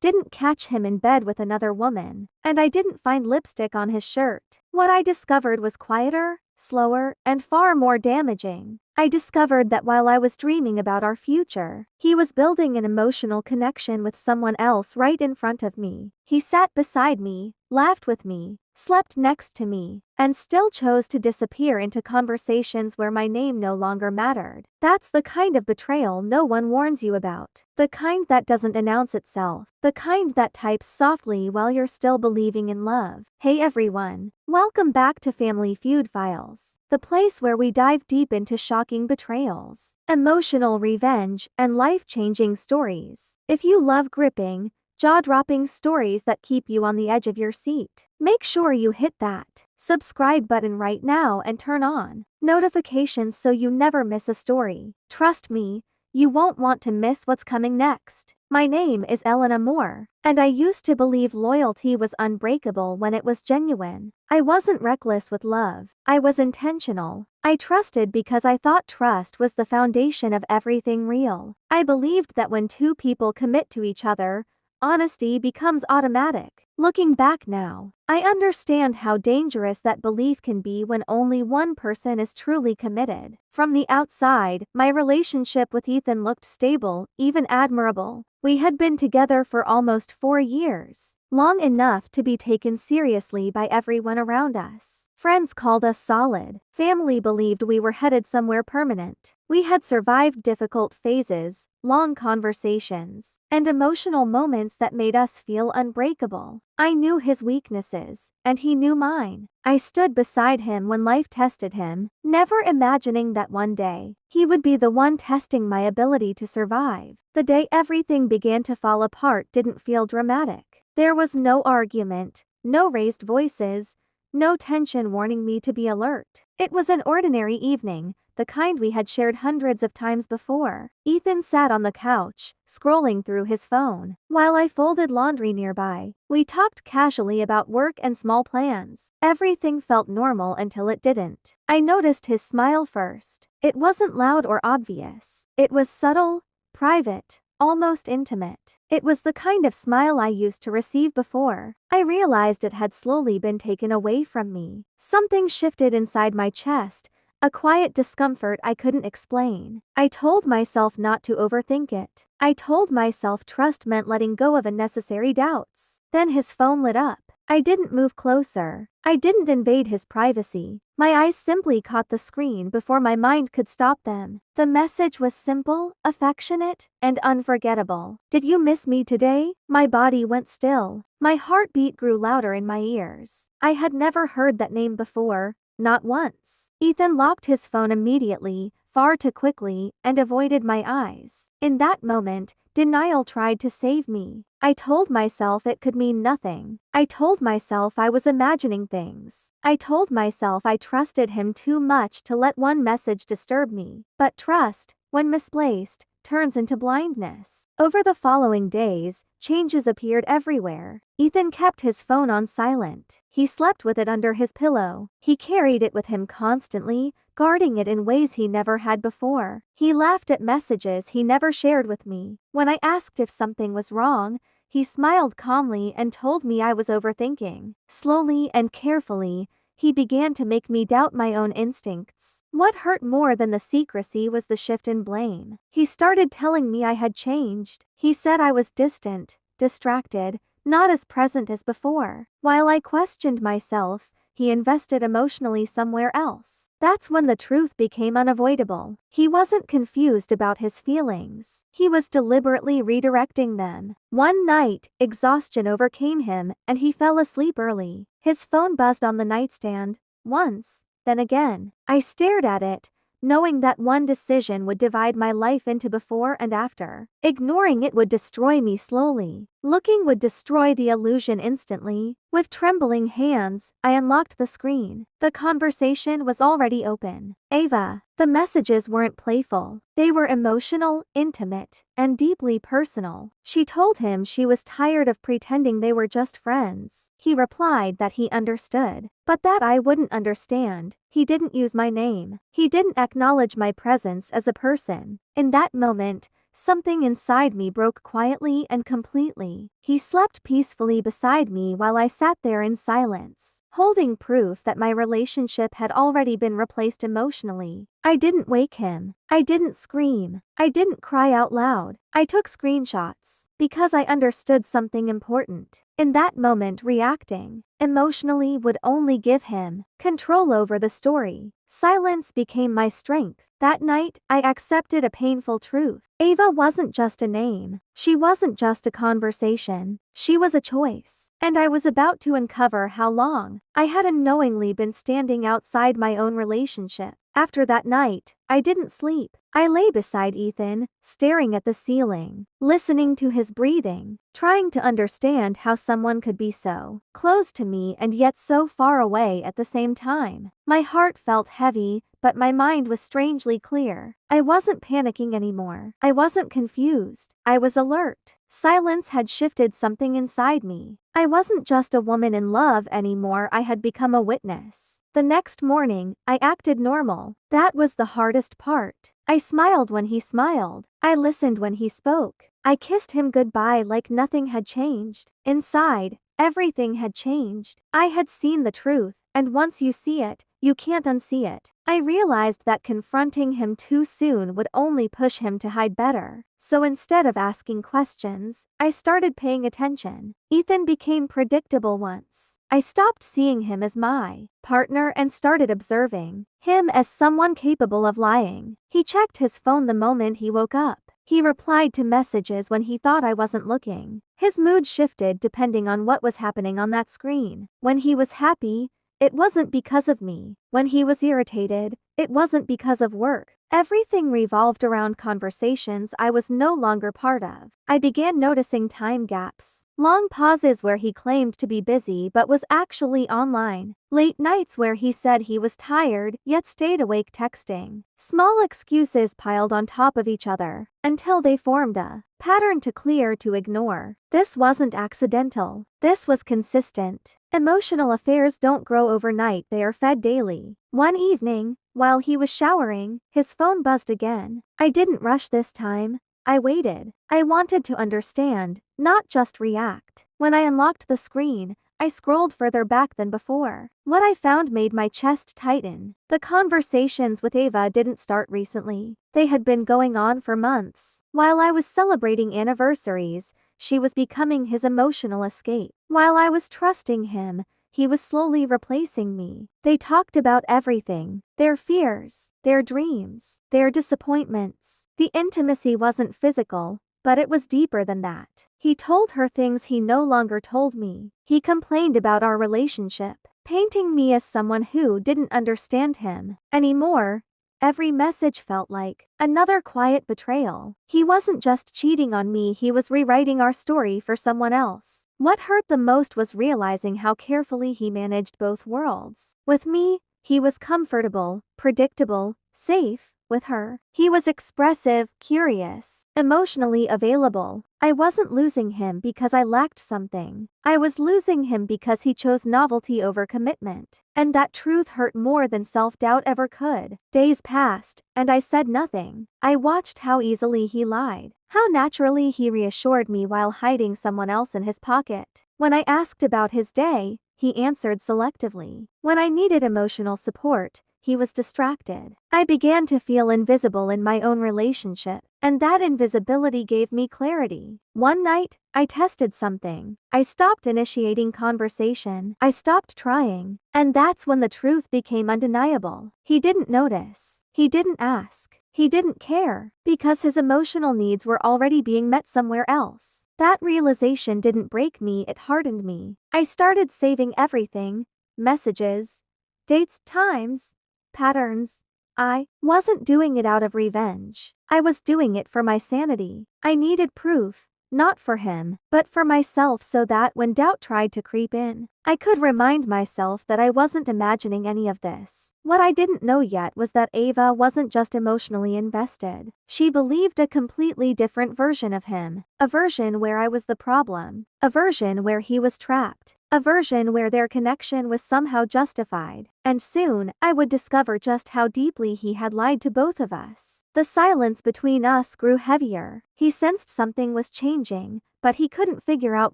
didn't catch him in bed with another woman, and I didn't find lipstick on his shirt. What I discovered was quieter, slower, and far more damaging. I discovered that while I was dreaming about our future, he was building an emotional connection with someone else right in front of me. He sat beside me, laughed with me, slept next to me, and still chose to disappear into conversations where my name no longer mattered. That's the kind of betrayal no one warns you about. The kind that doesn't announce itself. The kind that types softly while you're still believing in love. Hey everyone, welcome back to Family Feud Files, the place where we dive deep into shocking betrayals, emotional revenge, and life-changing stories. If you love gripping, jaw-dropping stories that keep you on the edge of your seat, make sure you hit that subscribe button right now and turn on notifications so you never miss a story. Trust me, you won't want to miss what's coming next. My name is Elena Moore, and I used to believe loyalty was unbreakable when it was genuine. I wasn't reckless with love. I was intentional. I trusted because I thought trust was the foundation of everything real. I believed that when two people commit to each other, honesty becomes automatic. Looking back now, I understand how dangerous that belief can be when only one person is truly committed. From the outside, my relationship with Ethan looked stable, even admirable. We had been together for almost 4 years, long enough to be taken seriously by everyone around us. Friends called us solid. Family believed we were headed somewhere permanent. We had survived difficult phases, long conversations, and emotional moments that made us feel unbreakable. I knew his weaknesses, and he knew mine. I stood beside him when life tested him, never imagining that one day, he would be the one testing my ability to survive. The day everything began to fall apart didn't feel dramatic. There was no argument, no raised voices, no tension warning me to be alert. It was an ordinary evening, the kind we had shared hundreds of times before. Ethan sat on the couch, scrolling through his phone, while I folded laundry nearby. We talked casually about work and small plans. Everything felt normal until it didn't. I noticed his smile first. It wasn't loud or obvious. It was subtle, private, almost intimate. It was the kind of smile I used to receive before. I realized it had slowly been taken away from me. Something shifted inside my chest, a quiet discomfort I couldn't explain. I told myself not to overthink it. I told myself trust meant letting go of unnecessary doubts. Then his phone lit up. I didn't move closer. I didn't invade his privacy. My eyes simply caught the screen before my mind could stop them. The message was simple, affectionate, and unforgettable. Did you miss me today? My body went still. My heartbeat grew louder in my ears. I had never heard that name before, not once. Ethan locked his phone immediately, far too quickly, and avoided my eyes. In that moment, denial tried to save me. I told myself it could mean nothing. I told myself I was imagining things. I told myself I trusted him too much to let one message disturb me. But trust, when misplaced, turns into blindness. Over the following days, changes appeared everywhere. Ethan kept his phone on silent. He slept with it under his pillow. He carried it with him constantly, guarding it in ways he never had before. He laughed at messages he never shared with me. When I asked if something was wrong, he smiled calmly and told me I was overthinking. Slowly and carefully, he began to make me doubt my own instincts. What hurt more than the secrecy was the shift in blame. He started telling me I had changed. He said I was distant, distracted, not as present as before. While I questioned myself, he invested emotionally somewhere else. That's when the truth became unavoidable. He wasn't confused about his feelings. He was deliberately redirecting them. One night, exhaustion overcame him, and he fell asleep early. His phone buzzed on the nightstand, once, then again. I stared at it, knowing that one decision would divide my life into before and after. Ignoring it would destroy me slowly. Looking would destroy the illusion instantly. With trembling hands, I unlocked the screen. The conversation was already open. Ava. The messages weren't playful. They were emotional, intimate, and deeply personal. She told him she was tired of pretending they were just friends. He replied that he understood, but that I wouldn't understand. He didn't use my name. He didn't acknowledge my presence as a person. In that moment, something inside me broke quietly and completely. He slept peacefully beside me while I sat there in silence, holding proof that my relationship had already been replaced emotionally. I didn't wake him. I didn't scream. I didn't cry out loud. I took screenshots because I understood something important. In that moment, reacting emotionally would only give him control over the story. Silence became my strength. That night, I accepted a painful truth. Ava wasn't just a name. She wasn't just a conversation. She was a choice. And I was about to uncover how long I had unknowingly been standing outside my own relationship. After that night, I didn't sleep. I lay beside Ethan, staring at the ceiling, listening to his breathing, trying to understand how someone could be so close to me and yet so far away at the same time. My heart felt heavy, but my mind was strangely clear. I wasn't panicking anymore. I wasn't confused. I was alert. Silence had shifted something inside me. I wasn't just a woman in love anymore. I had become a witness. The next morning, I acted normal. That was the hardest part. I smiled when he smiled. I listened when he spoke. I kissed him goodbye like nothing had changed. Inside, everything had changed. I had seen the truth, and once you see it, you can't unsee it. I realized that confronting him too soon would only push him to hide better. So instead of asking questions, I started paying attention. Ethan became predictable once. I stopped seeing him as my partner and started observing him as someone capable of lying. He checked his phone the moment he woke up. He replied to messages when he thought I wasn't looking. His mood shifted depending on what was happening on that screen. When he was happy, it wasn't because of me. When he was irritated, it wasn't because of work. Everything revolved around conversations I was no longer part of. I began noticing time gaps. Long pauses where he claimed to be busy but was actually online. Late nights where he said he was tired yet stayed awake texting. Small excuses piled on top of each other until they formed a pattern too clear to ignore. This wasn't accidental. This was consistent. Emotional affairs don't grow overnight, they are fed daily. One evening, while he was showering, his phone buzzed again. I didn't rush this time. I waited. I wanted to understand, not just react. When I unlocked the screen, I scrolled further back than before. What I found made my chest tighten. The conversations with Ava didn't start recently. They had been going on for months. While I was celebrating anniversaries, she was becoming his emotional escape. While I was trusting him, he was slowly replacing me. They talked about everything. Their fears, their dreams, their disappointments. The intimacy wasn't physical, but it was deeper than that. He told her things he no longer told me. He complained about our relationship, painting me as someone who didn't understand him anymore. Every message felt like another quiet betrayal. He wasn't just cheating on me, he was rewriting our story for someone else. What hurt the most was realizing how carefully he managed both worlds. With me, he was comfortable, predictable, safe. With her, he was expressive, curious, emotionally available. I wasn't losing him because I lacked something. I was losing him because he chose novelty over commitment. And that truth hurt more than self-doubt ever could. Days passed, and I said nothing. I watched how easily he lied, how naturally he reassured me while hiding someone else in his pocket. When I asked about his day, he answered selectively. When I needed emotional support, he was distracted. I began to feel invisible in my own relationship, and that invisibility gave me clarity. One night, I tested something. I stopped initiating conversation. I stopped trying. And that's when the truth became undeniable. He didn't notice. He didn't ask. He didn't care, because his emotional needs were already being met somewhere else. That realization didn't break me, it hardened me. I started saving everything: messages, dates, times, patterns. I wasn't doing it out of revenge. I was doing it for my sanity. I needed proof, not for him, but for myself, so that when doubt tried to creep in, I could remind myself that I wasn't imagining any of this. What I didn't know yet was that Ava wasn't just emotionally invested. She believed a completely different version of him. A version where I was the problem. A version where he was trapped. a version where their connection was somehow justified, and soon I would discover just how deeply he had lied to both of us. The silence between us grew heavier. He sensed something was changing, but he couldn't figure out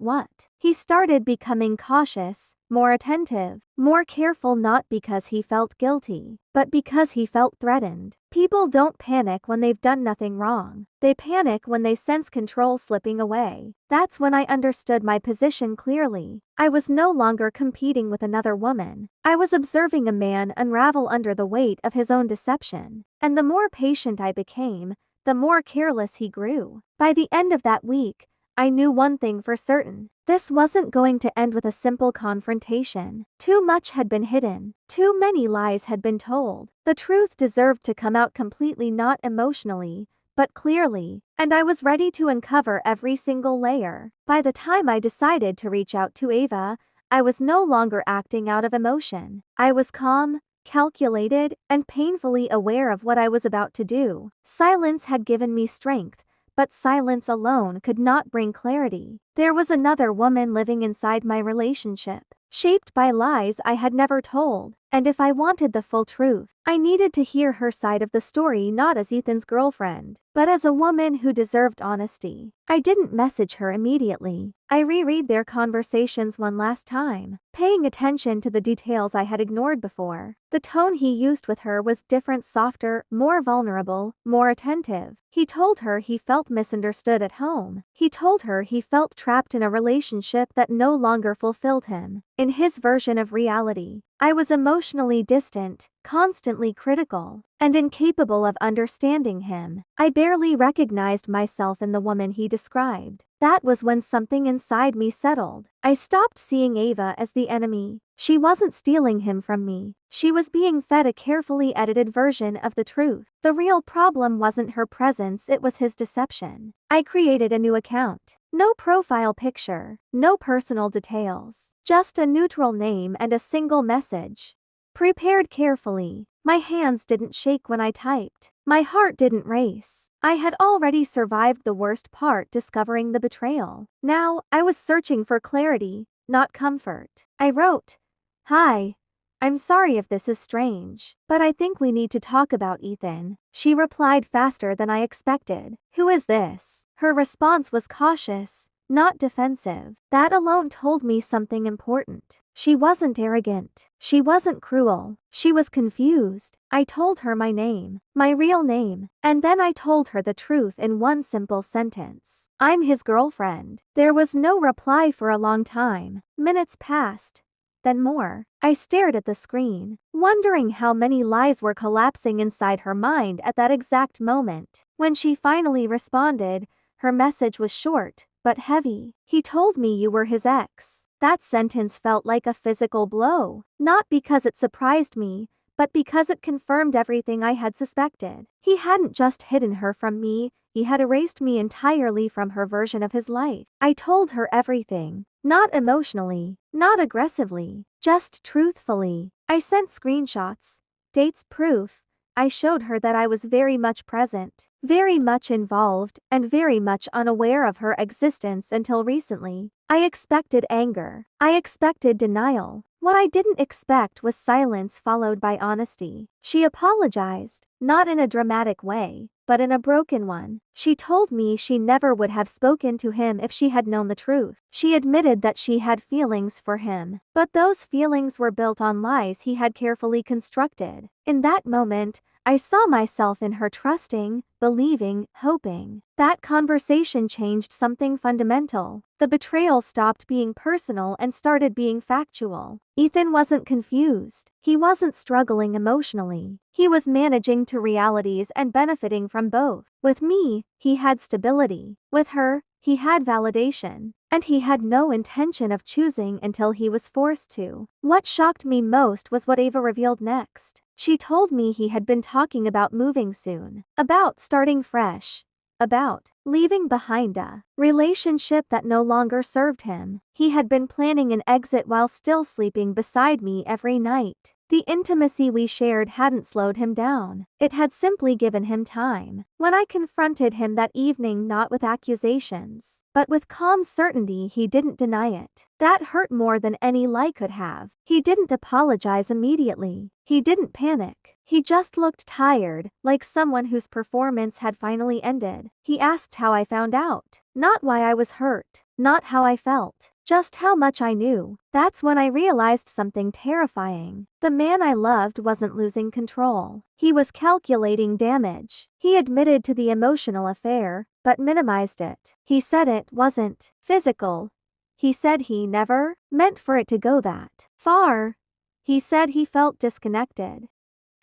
what. He started becoming cautious, more attentive, more careful, not because he felt guilty, but because he felt threatened. People don't panic when they've done nothing wrong. They panic when they sense control slipping away. That's when I understood my position clearly. I was no longer competing with another woman. I was observing a man unravel under the weight of his own deception. And the more patient I became, the more careless he grew. By the end of that week, I knew one thing for certain. This wasn't going to end with a simple confrontation. Too much had been hidden. Too many lies had been told. The truth deserved to come out completely, not emotionally, but clearly, and I was ready to uncover every single layer. By the time I decided to reach out to Ava, I was no longer acting out of emotion. I was calm, calculated, and painfully aware of what I was about to do. Silence had given me strength, but silence alone could not bring clarity. There was another woman living inside my relationship, shaped by lies I had never told, and if I wanted the full truth, I needed to hear her side of the story, not as Ethan's girlfriend, but as a woman who deserved honesty. I didn't message her immediately. I reread their conversations one last time, paying attention to the details I had ignored before. The tone he used with her was different, softer, more vulnerable, more attentive. He told her he felt misunderstood at home. He told her he felt trapped in a relationship that no longer fulfilled him. In his version of reality, I was emotionally distant, constantly critical, and incapable of understanding him. I barely recognized myself in the woman he described. That was when something inside me settled. I stopped seeing Ava as the enemy. She wasn't stealing him from me. She was being fed a carefully edited version of the truth. The real problem wasn't her presence, it was his deception. I created a new account. No profile picture, no personal details, just a neutral name and a single message. Prepared carefully. My hands didn't shake when I typed. My heart didn't race. I had already survived the worst part, discovering the betrayal. Now, I was searching for clarity, not comfort. I wrote, "Hi. I'm sorry if this is strange, but I think we need to talk about Ethan." She replied faster than I expected. "Who is this?" Her response was cautious, not defensive. That alone told me something important. She wasn't arrogant. She wasn't cruel. She was confused. I told her my name, my real name, and then I told her the truth in one simple sentence. "I'm his girlfriend." There was no reply for a long time. Minutes passed, then more. I stared at the screen, wondering how many lies were collapsing inside her mind at that exact moment. When she finally responded, her message was short, but heavy. "He told me you were his ex." That sentence felt like a physical blow, not because it surprised me, but because it confirmed everything I had suspected. He hadn't just hidden her from me, he had erased me entirely from her version of his life. I told her everything, not emotionally, not aggressively, just truthfully. I sent screenshots, dates, proof. I showed her that I was very much present, very much involved, and very much unaware of her existence until recently. I expected anger. I expected denial. What I didn't expect was silence followed by honesty. She apologized, not in a dramatic way, but in a broken one. She told me she never would have spoken to him if she had known the truth. She admitted that she had feelings for him, but those feelings were built on lies he had carefully constructed. In that moment, I saw myself in her, trusting, believing, hoping. That conversation changed something fundamental. The betrayal stopped being personal and started being factual. Ethan wasn't confused. He wasn't struggling emotionally. He was managing two realities and benefiting from both. With me, he had stability. With her, he had validation. And he had no intention of choosing until he was forced to. What shocked me most was what Ava revealed next. She told me he had been talking about moving soon, about starting fresh, about leaving behind a relationship that no longer served him. He had been planning an exit while still sleeping beside me every night. The intimacy we shared hadn't slowed him down. It had simply given him time. When I confronted him that evening, not with accusations, but with calm certainty, he didn't deny it. That hurt more than any lie could have. He didn't apologize immediately. He didn't panic. He just looked tired, like someone whose performance had finally ended. He asked how I found out. Not why I was hurt. Not how I felt. Just how much I knew. That's when I realized something terrifying. The man I loved wasn't losing control. He was calculating damage. He admitted to the emotional affair, but minimized it. He said it wasn't physical. He said he never meant for it to go that far. He said he felt disconnected.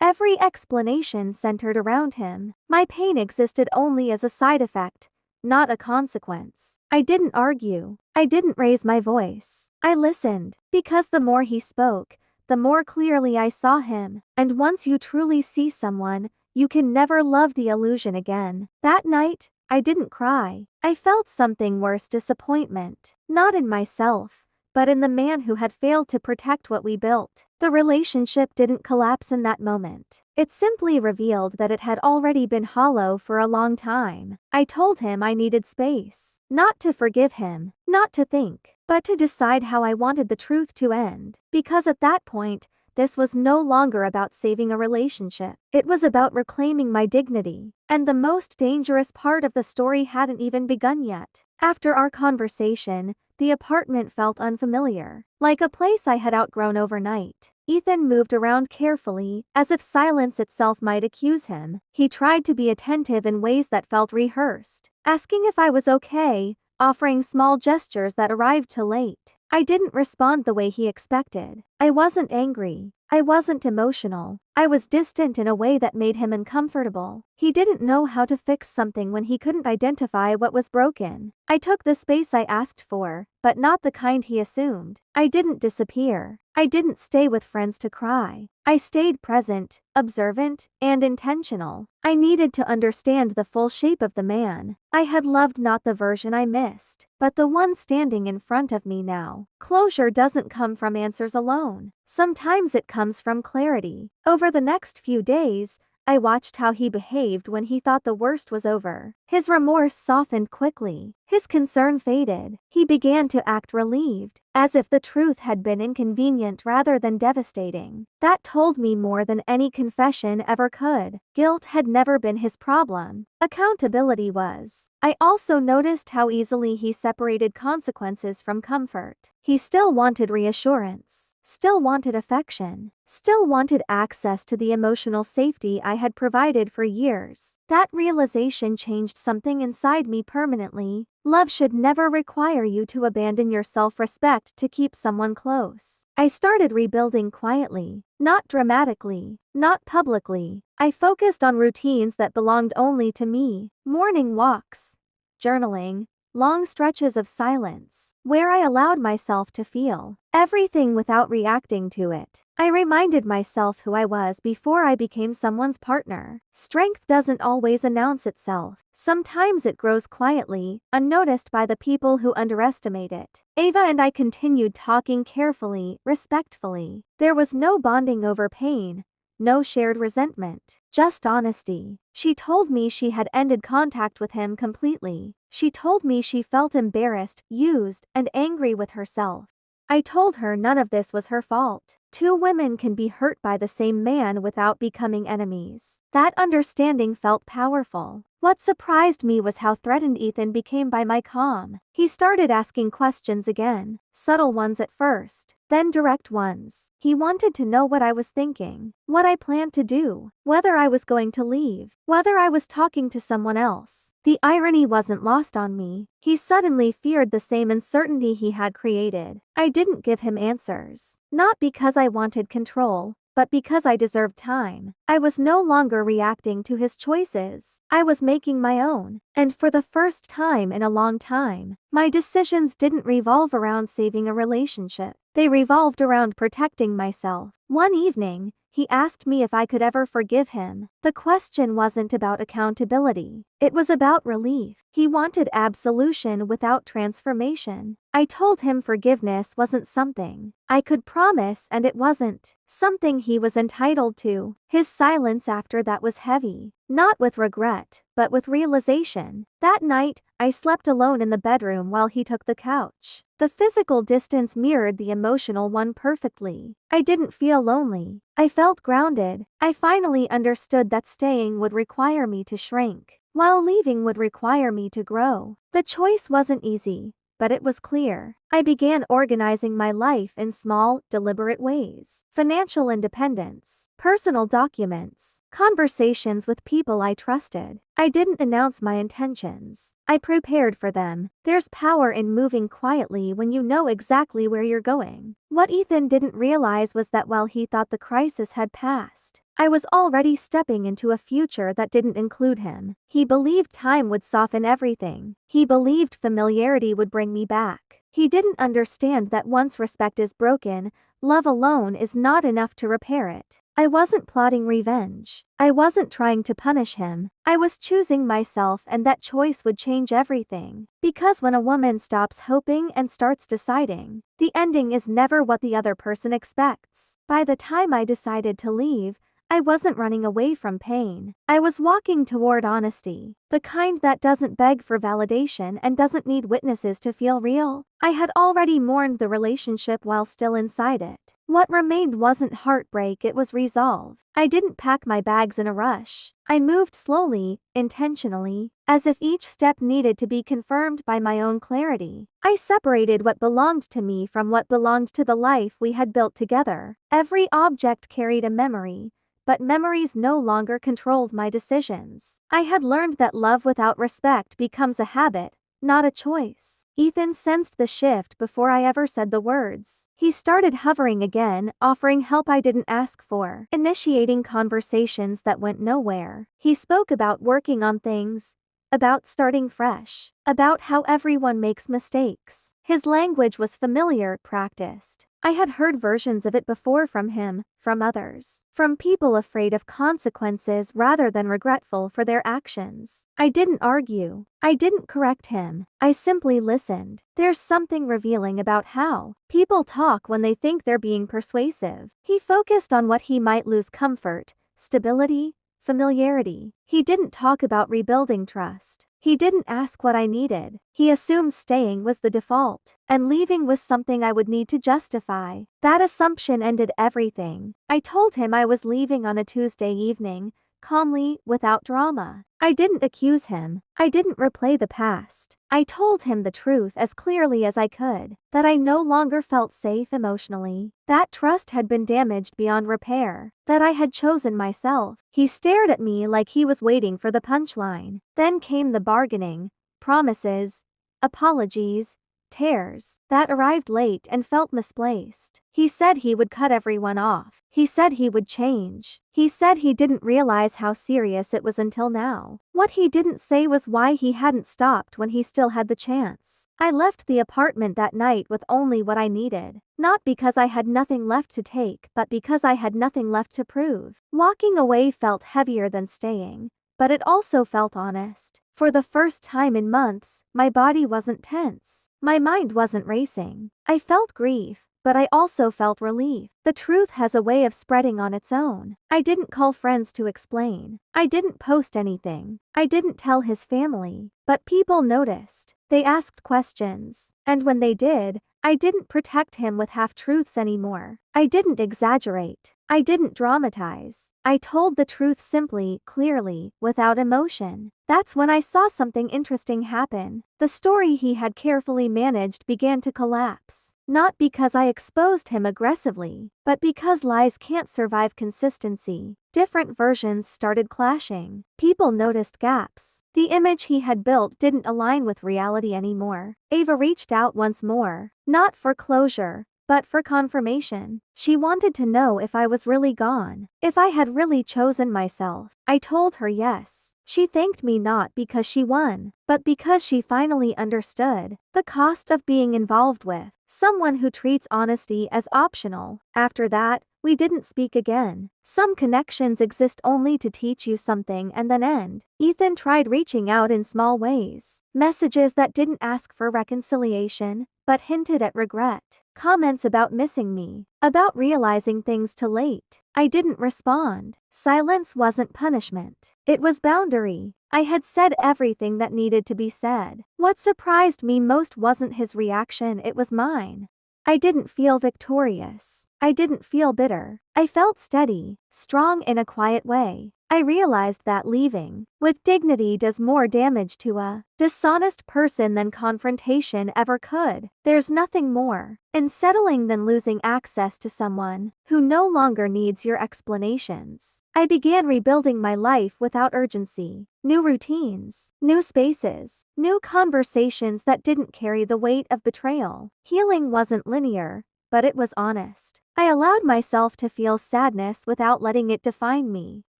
Every explanation centered around him. My pain existed only as a side effect, not a consequence. I didn't argue. I didn't raise my voice. I listened, because the more he spoke, the more clearly I saw him. And once you truly see someone, you can never love the illusion again. That night, I didn't cry. I felt something worse: disappointment. Not in myself, but in the man who had failed to protect what we built. The relationship didn't collapse in that moment. It simply revealed that it had already been hollow for a long time. I told him I needed space. Not to forgive him, not to think, but to decide how I wanted the truth to end. Because at that point, this was no longer about saving a relationship. It was about reclaiming my dignity. And the most dangerous part of the story hadn't even begun yet. After our conversation, the apartment felt unfamiliar, like a place I had outgrown overnight. Ethan moved around carefully, as if silence itself might accuse him. He tried to be attentive in ways that felt rehearsed, asking if I was okay, offering small gestures that arrived too late. I didn't respond the way he expected. I wasn't angry. I wasn't emotional. I was distant in a way that made him uncomfortable. He didn't know how to fix something when he couldn't identify what was broken. I took the space I asked for, but not the kind he assumed. I didn't disappear. I didn't stay with friends to cry. I stayed present, observant, and intentional. I needed to understand the full shape of the man I had loved, not the version I missed, but the one standing in front of me now. Closure doesn't come from answers alone. Sometimes it comes from clarity. Over the next few days, I watched how he behaved when he thought the worst was over. His remorse softened quickly. His concern faded. He began to act relieved, as if the truth had been inconvenient rather than devastating. That told me more than any confession ever could. Guilt had never been his problem. Accountability was. I also noticed how easily he separated consequences from comfort. He still wanted reassurance. Still wanted affection. Still wanted access to the emotional safety I had provided for years. That realization changed something inside me permanently. Love should never require you to abandon your self-respect to keep someone close. I started rebuilding quietly, not dramatically, not publicly. I focused on routines that belonged only to me. Morning walks, journaling, long stretches of silence, where I allowed myself to feel everything without reacting to it. I reminded myself who I was before I became someone's partner. Strength doesn't always announce itself. Sometimes it grows quietly, unnoticed by the people who underestimate it. Ava and I continued talking carefully, respectfully. There was no bonding over pain, no shared resentment, just honesty. She told me she had ended contact with him completely. She told me she felt embarrassed, used, and angry with herself. I told her none of this was her fault. Two women can be hurt by the same man without becoming enemies. That understanding felt powerful. What surprised me was how threatened Ethan became by my calm. He started asking questions again, subtle ones at first, then direct ones. He wanted to know what I was thinking, what I planned to do, whether I was going to leave, whether I was talking to someone else. The irony wasn't lost on me. He suddenly feared the same uncertainty he had created. I didn't give him answers, not because I wanted control, but because I deserved time. I was no longer reacting to his choices. I was making my own. And for the first time in a long time, my decisions didn't revolve around saving a relationship. They revolved around protecting myself. One evening, he asked me if I could ever forgive him. The question wasn't about accountability. It was about relief. He wanted absolution without transformation. I told him forgiveness wasn't something I could promise, and it wasn't something he was entitled to. His silence after that was heavy, not with regret, but with realization. That night, I slept alone in the bedroom while he took the couch. The physical distance mirrored the emotional one perfectly. I didn't feel lonely. I felt grounded. I finally understood that staying would require me to shrink, while leaving would require me to grow. The choice wasn't easy, but it was clear. I began organizing my life in small, deliberate ways. Financial independence, personal documents, conversations with people I trusted. I didn't announce my intentions. I prepared for them. There's power in moving quietly when you know exactly where you're going. What Ethan didn't realize was that while he thought the crisis had passed, I was already stepping into a future that didn't include him. He believed time would soften everything. He believed familiarity would bring me back. He didn't understand that once respect is broken, love alone is not enough to repair it. I wasn't plotting revenge. I wasn't trying to punish him. I was choosing myself, and that choice would change everything. Because when a woman stops hoping and starts deciding, the ending is never what the other person expects. By the time I decided to leave, I wasn't running away from pain. I was walking toward honesty, the kind that doesn't beg for validation and doesn't need witnesses to feel real. I had already mourned the relationship while still inside it. What remained wasn't heartbreak, it was resolve. I didn't pack my bags in a rush. I moved slowly, intentionally, as if each step needed to be confirmed by my own clarity. I separated what belonged to me from what belonged to the life we had built together. Every object carried a memory, but memories no longer controlled my decisions. I had learned that love without respect becomes a habit, not a choice. Ethan sensed the shift before I ever said the words. He started hovering again, offering help I didn't ask for, initiating conversations that went nowhere. He spoke about working on things, about starting fresh, about how everyone makes mistakes. His language was familiar, practiced. I had heard versions of it before from him, from others, from people afraid of consequences rather than regretful for their actions. I didn't argue. I didn't correct him. I simply listened. There's something revealing about how people talk when they think they're being persuasive. He focused on what he might lose: comfort, stability, familiarity. He didn't talk about rebuilding trust. He didn't ask what I needed. He assumed staying was the default, and leaving was something I would need to justify. That assumption ended everything. I told him I was leaving on a Tuesday evening, calmly, without drama. I didn't accuse him. I didn't replay the past. I told him the truth as clearly as I could, that I no longer felt safe emotionally, that trust had been damaged beyond repair, that I had chosen myself. He stared at me like he was waiting for the punchline. Then came the bargaining, promises, apologies, tears, that arrived late and felt misplaced. He said he would cut everyone off. He said he would change. He said he didn't realize how serious it was until now. What he didn't say was why he hadn't stopped when he still had the chance. I left the apartment that night with only what I needed, not because I had nothing left to take, but because I had nothing left to prove. Walking away felt heavier than staying, but it also felt honest. For the first time in months, my body wasn't tense. My mind wasn't racing. I felt grief, but I also felt relief. The truth has a way of spreading on its own. I didn't call friends to explain. I didn't post anything. I didn't tell his family. But people noticed. They asked questions. And when they did, I didn't protect him with half-truths anymore. I didn't exaggerate. I didn't dramatize. I told the truth simply, clearly, without emotion. That's when I saw something interesting happen. The story he had carefully managed began to collapse. Not because I exposed him aggressively, but because lies can't survive consistency. Different versions started clashing. People noticed gaps. The image he had built didn't align with reality anymore. Ava reached out once more, not for closure, but for confirmation. She wanted to know if I was really gone, if I had really chosen myself. I told her yes. She thanked me not because she won, but because she finally understood the cost of being involved with someone who treats honesty as optional. After that, We didn't speak again. Some connections exist only to teach you something and then end. Ethan tried reaching out in small ways. Messages that didn't ask for reconciliation, but hinted at regret. Comments about missing me. About realizing things too late. I didn't respond. Silence wasn't punishment. It was boundary. I had said everything that needed to be said. What surprised me most wasn't his reaction, it was mine. I didn't feel victorious. I didn't feel bitter. I felt steady, strong in a quiet way. I realized that leaving with dignity does more damage to a dishonest person than confrontation ever could. There's nothing more unsettling than losing access to someone who no longer needs your explanations. I began rebuilding my life without urgency. New routines, new spaces, new conversations that didn't carry the weight of betrayal. Healing wasn't linear, but it was honest. I allowed myself to feel sadness without letting it define me.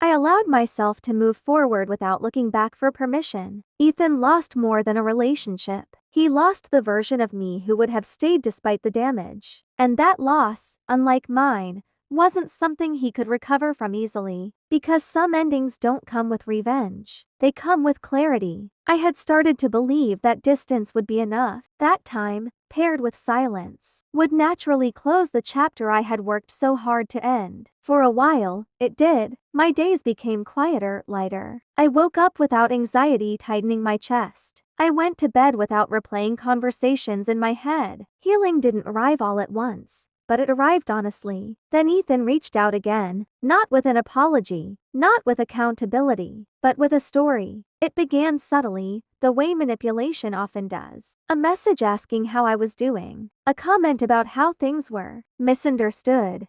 I allowed myself to move forward without looking back for permission. Ethan lost more than a relationship. He lost the version of me who would have stayed despite the damage. And that loss, unlike mine, wasn't something he could recover from easily. Because some endings don't come with revenge. They come with clarity. I had started to believe that distance would be enough. That time, paired with silence, would naturally close the chapter I had worked so hard to end. For a while, it did. My days became quieter, lighter. I woke up without anxiety tightening my chest. I went to bed without replaying conversations in my head. Healing didn't arrive all at once, but it arrived honestly. Then Ethan reached out again, not with an apology, not with accountability, but with a story. It began subtly, the way manipulation often does. A message asking how I was doing. A comment about how things were. Misunderstood.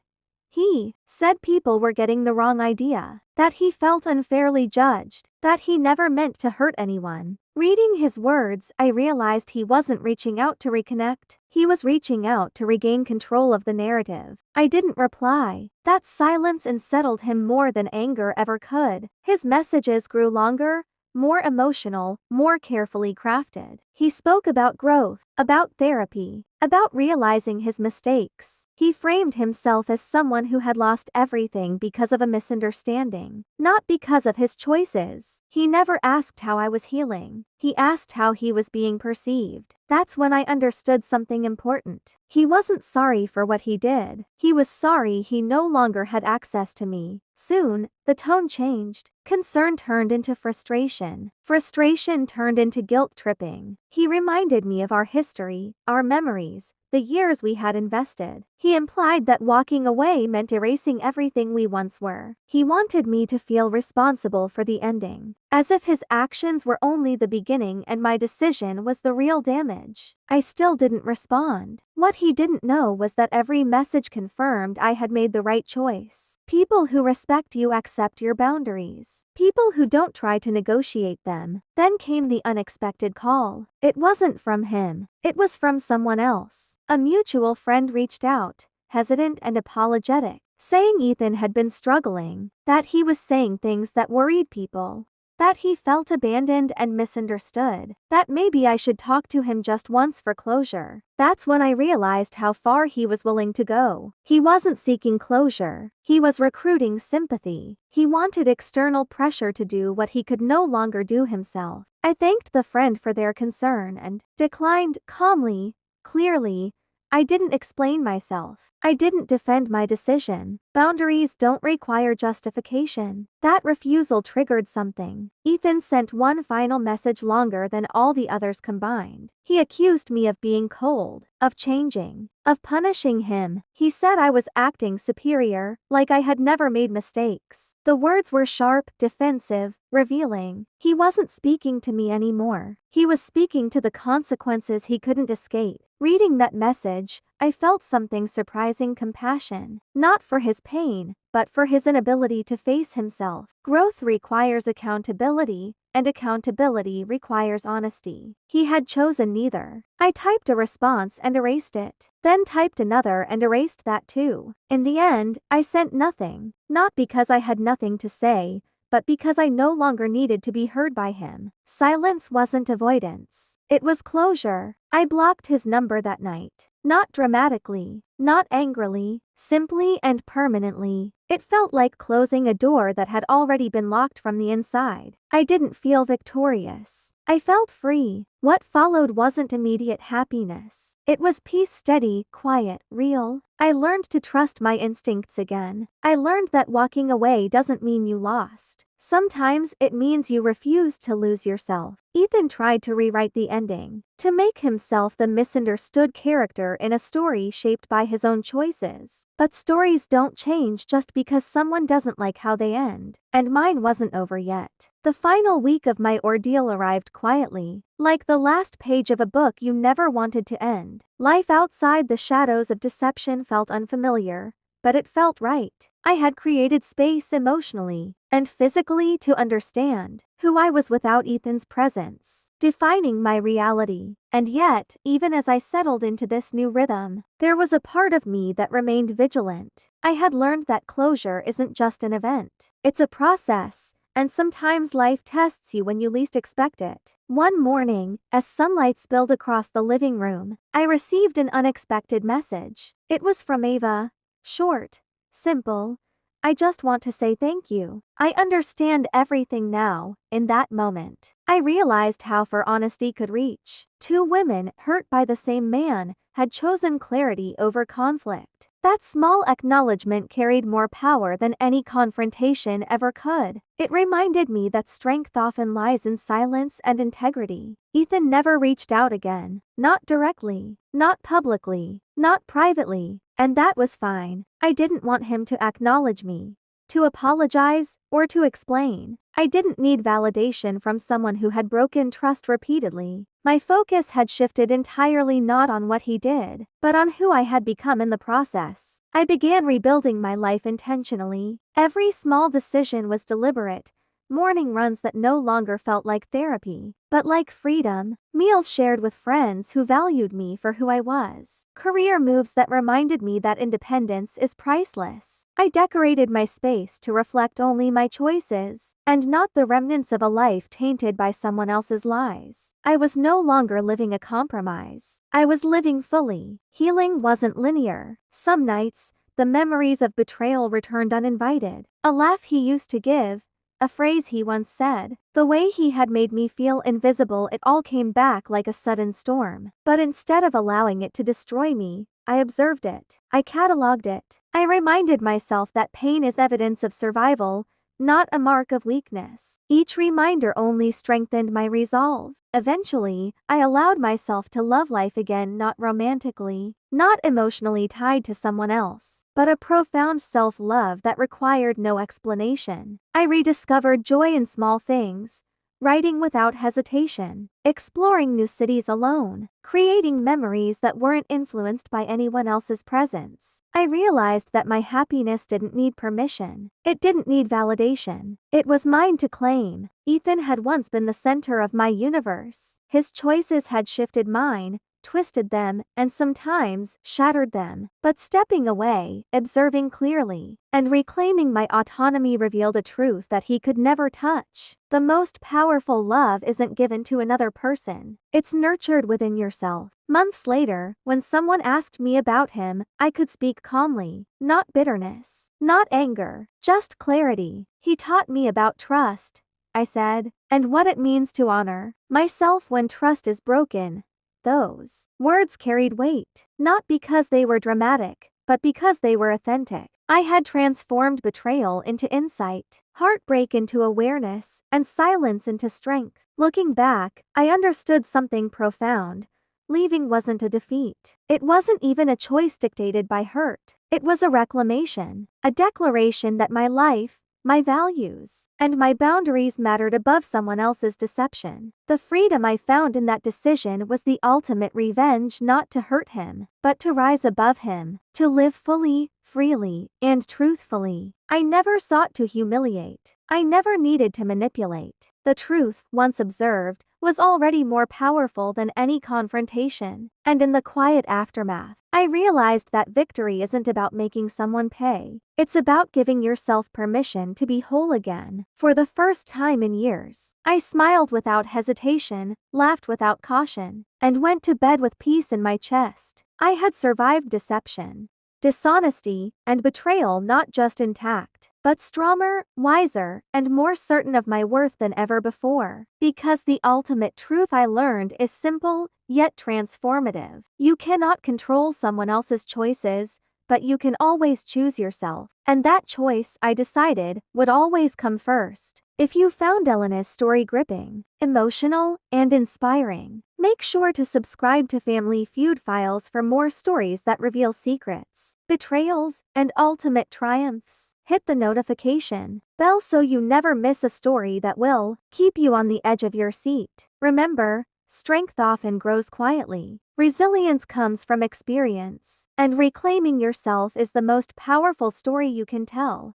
He said people were getting the wrong idea, that he felt unfairly judged, that he never meant to hurt anyone. Reading his words, I realized he wasn't reaching out to reconnect. He was reaching out to regain control of the narrative. I didn't reply. That silence unsettled him more than anger ever could. His messages grew longer, more emotional, more carefully crafted. He spoke about growth, about therapy, about realizing his mistakes. He framed himself as someone who had lost everything because of a misunderstanding, not because of his choices. He never asked how I was healing. He asked how he was being perceived. That's when I understood something important. He wasn't sorry for what he did. He was sorry he no longer had access to me. Soon, the tone changed. Concern turned into frustration. Frustration turned into guilt tripping. He reminded me of our history, our memories, the years we had invested. He implied that walking away meant erasing everything we once were. He wanted me to feel responsible for the ending, as if his actions were only the beginning and my decision was the real damage. I still didn't respond. What he didn't know was that every message confirmed I had made the right choice. People who respect you accept your boundaries. People who don't try to negotiate them. Then came the unexpected call. It wasn't from him. It was from someone else. A mutual friend reached out, hesitant and apologetic, saying Ethan had been struggling, that he was saying things that worried people, that he felt abandoned and misunderstood, that maybe I should talk to him just once for closure. That's when I realized how far he was willing to go. He wasn't seeking closure. He was recruiting sympathy. He wanted external pressure to do what he could no longer do himself. I thanked the friend for their concern and declined calmly, clearly. I didn't explain myself. I didn't defend my decision. Boundaries don't require justification. That refusal triggered something. Ethan sent one final message longer than all the others combined. He accused me of being cold, of changing, of punishing him. He said I was acting superior, like I had never made mistakes. The words were sharp, defensive, revealing. He wasn't speaking to me anymore. He was speaking to the consequences he couldn't escape. Reading that message, I felt something surprising: compassion. Not for his pain, but for his inability to face himself. Growth requires accountability, and accountability requires honesty. He had chosen neither. I typed a response and erased it, then typed another and erased that too. In the end, I sent nothing, not because I had nothing to say, but because I no longer needed to be heard by him. Silence wasn't avoidance. It was closure. I blocked his number that night. Not dramatically, not angrily, simply and permanently. It felt like closing a door that had already been locked from the inside. I didn't feel victorious. I felt free. What followed wasn't immediate happiness. It was peace, steady, quiet, real. I learned to trust my instincts again. I learned that walking away doesn't mean you lost. Sometimes it means you refuse to lose yourself. Ethan tried to rewrite the ending, to make himself the misunderstood character in a story shaped by his own choices. But stories don't change just because someone doesn't like how they end. And mine wasn't over yet. The final week of my ordeal arrived quietly, like the last page of a book you never wanted to end. Life outside the shadows of deception felt unfamiliar, but it felt right. I had created space emotionally and physically to understand who I was without Ethan's presence, defining my reality. And yet, even as I settled into this new rhythm, there was a part of me that remained vigilant. I had learned that closure isn't just an event, it's a process. And sometimes life tests you when you least expect it. One morning, as sunlight spilled across the living room, I received an unexpected message. It was from Ava. Short, simple. I just want to say thank you. I understand everything now. In that moment, I realized how far honesty could reach. Two women, hurt by the same man, had chosen clarity over conflict. That small acknowledgement carried more power than any confrontation ever could. It reminded me that strength often lies in silence and integrity. Ethan never reached out again. Not directly, not publicly, not privately. And that was fine. I didn't want him to acknowledge me, to apologize, or to explain. I didn't need validation from someone who had broken trust repeatedly. My focus had shifted entirely, not on what he did, but on who I had become in the process. I began rebuilding my life intentionally. Every small decision was deliberate. Morning runs that no longer felt like therapy, but like freedom. Meals shared with friends who valued me for who I was. Career moves that reminded me that independence is priceless. I decorated my space to reflect only my choices, and not the remnants of a life tainted by someone else's lies. I was no longer living a compromise. I was living fully. Healing wasn't linear. Some nights, the memories of betrayal returned uninvited. A laugh he used to give, a phrase he once said, the way he had made me feel invisible, it all came back like a sudden storm. But instead of allowing it to destroy me, I observed it. I catalogued it. I reminded myself that pain is evidence of survival, not a mark of weakness. Each reminder only strengthened my resolve. Eventually, I allowed myself to love life again, not romantically, not emotionally tied to someone else, but a profound self-love that required no explanation. I rediscovered joy in small things, writing without hesitation, exploring new cities alone, creating memories that weren't influenced by anyone else's presence. I realized that my happiness didn't need permission. It didn't need validation. It was mine to claim. Ethan had once been the center of my universe. His choices had shifted mine, twisted them, and sometimes shattered them. But stepping away, observing clearly, and reclaiming my autonomy revealed a truth that he could never touch. The most powerful love isn't given to another person. It's nurtured within yourself. Months later, when someone asked me about him, I could speak calmly. Not bitterness, not anger, just clarity. He taught me about trust, I said, and what it means to honor myself when trust is broken. Those words carried weight, not because they were dramatic, but because they were authentic. I had transformed betrayal into insight, heartbreak into awareness, and silence into strength. Looking back, I understood something profound. Leaving wasn't a defeat. It wasn't even a choice dictated by hurt. It was a reclamation, a declaration that my life, my values, and my boundaries mattered above someone else's deception. The freedom I found in that decision was the ultimate revenge, not to hurt him, but to rise above him, to live fully, freely, and truthfully. I never sought to humiliate. I never needed to manipulate. The truth, once observed, was already more powerful than any confrontation. And in the quiet aftermath, I realized that victory isn't about making someone pay. It's about giving yourself permission to be whole again. For the first time in years, I smiled without hesitation, laughed without caution, and went to bed with peace in my chest. I had survived deception, dishonesty, and betrayal, not just intact, but stronger, wiser, and more certain of my worth than ever before. Because the ultimate truth I learned is simple, yet transformative. You cannot control someone else's choices, but you can always choose yourself. And that choice, I decided, would always come first. If you found Elena's story gripping, emotional, and inspiring, make sure to subscribe to Family Feud Files for more stories that reveal secrets, betrayals, and ultimate triumphs. Hit the notification bell so you never miss a story that will keep you on the edge of your seat. Remember, strength often grows quietly. Resilience comes from experience, and reclaiming yourself is the most powerful story you can tell.